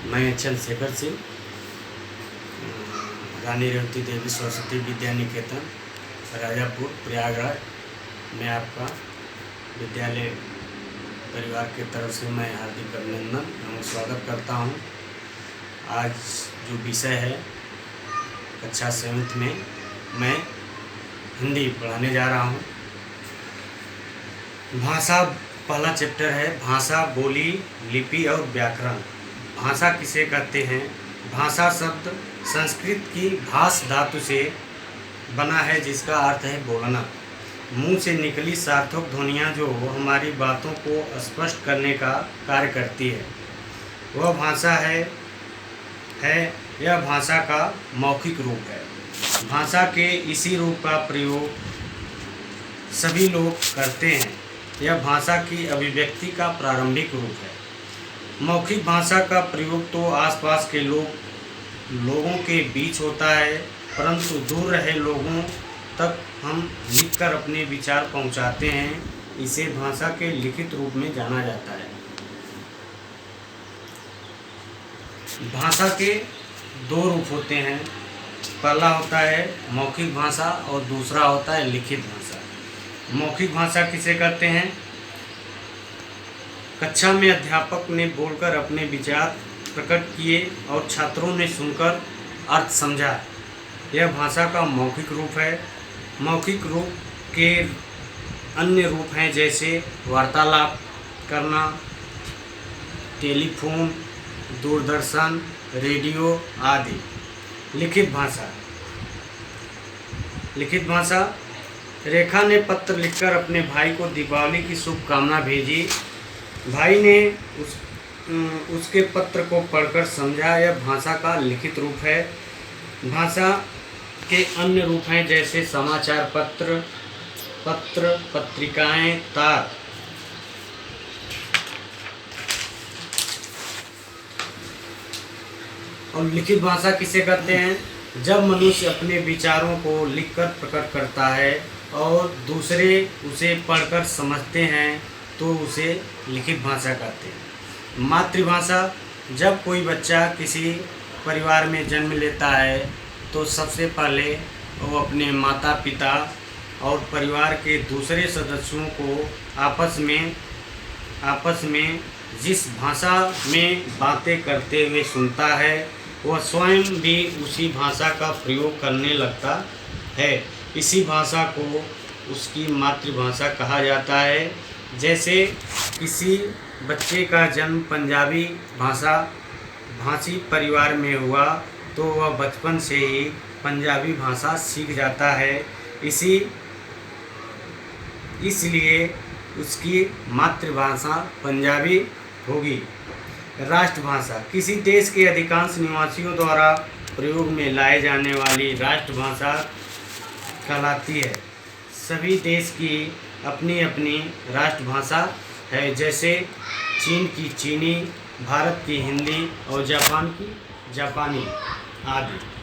मैं चंद्रशेखर सिंह, रानी रेवती देवी सरस्वती विद्या निकेतन राजापुर प्रयागराज में आपका विद्यालय परिवार की तरफ से मैं हार्दिक अभिनंदन एवं स्वागत करता हूं। आज जो विषय है कक्षा 7th में मैं हिंदी पढ़ाने जा रहा हूं। भाषा पहला चैप्टर है भाषा, बोली, लिपि और व्याकरण। भाषा किसे कहते हैं? भाषा शब्द संस्कृत की भाष धातु से बना है जिसका अर्थ है बोलना। मुंह से निकली सार्थक ध्वनियाँ जो हमारी बातों को स्पष्ट करने का कार्य करती है वह भाषा है। यह भाषा का मौखिक रूप है। भाषा के इसी रूप का प्रयोग सभी लोग करते हैं। यह भाषा की अभिव्यक्ति का प्रारंभिक रूप है। मौखिक भाषा का प्रयोग तो आसपास के लोगों के बीच होता है, परंतु दूर रहे लोगों तक हम लिखकर अपने विचार पहुंचाते हैं। इसे भाषा के लिखित रूप में जाना जाता है। भाषा के दो रूप होते हैं। पहला होता है मौखिक भाषा और दूसरा होता है लिखित भाषा। मौखिक भाषा किसे कहते हैं? कक्षा में अध्यापक ने बोलकर अपने विचार प्रकट किए और छात्रों ने सुनकर अर्थ समझा। यह भाषा का मौखिक रूप है। मौखिक रूप के अन्य रूप हैं जैसे वार्तालाप करना, टेलीफोन, दूरदर्शन, रेडियो आदि। लिखित भाषा। लिखित भाषा। रेखा ने पत्र लिखकर अपने भाई को दीपावली की शुभकामना भेजी। भाई ने उसके पत्र को पढ़कर समझा। यह भाषा का लिखित रूप है। भाषा के अन्य रूप हैं जैसे समाचार पत्र, पत्रिकाएं, तार। और लिखित भाषा किसे कहते हैं? जब मनुष्य अपने विचारों को लिखकर प्रकट करता है और दूसरे उसे पढ़कर समझते हैं तो उसे लिखित भाषा कहते हैं। मातृभाषा। जब कोई बच्चा किसी परिवार में जन्म लेता है तो सबसे पहले वो अपने माता पिता और परिवार के दूसरे सदस्यों को आपस में जिस भाषा में बातें करते हुए सुनता है वह स्वयं भी उसी भाषा का प्रयोग करने लगता है। इसी भाषा को उसकी मातृभाषा कहा जाता है। जैसे किसी बच्चे का जन्म पंजाबी भाषी परिवार में हुआ तो वह बचपन से ही पंजाबी भाषा सीख जाता है। इसलिए उसकी मातृभाषा पंजाबी होगी। राष्ट्रभाषा। किसी देश के अधिकांश निवासियों द्वारा प्रयोग में लाए जाने वाली राष्ट्रभाषा कहलाती है। सभी देश की अपनी अपनी राष्ट्रभाषा है, जैसे चीन की चीनी, भारत की हिंदी और जापान की जापानी आदि।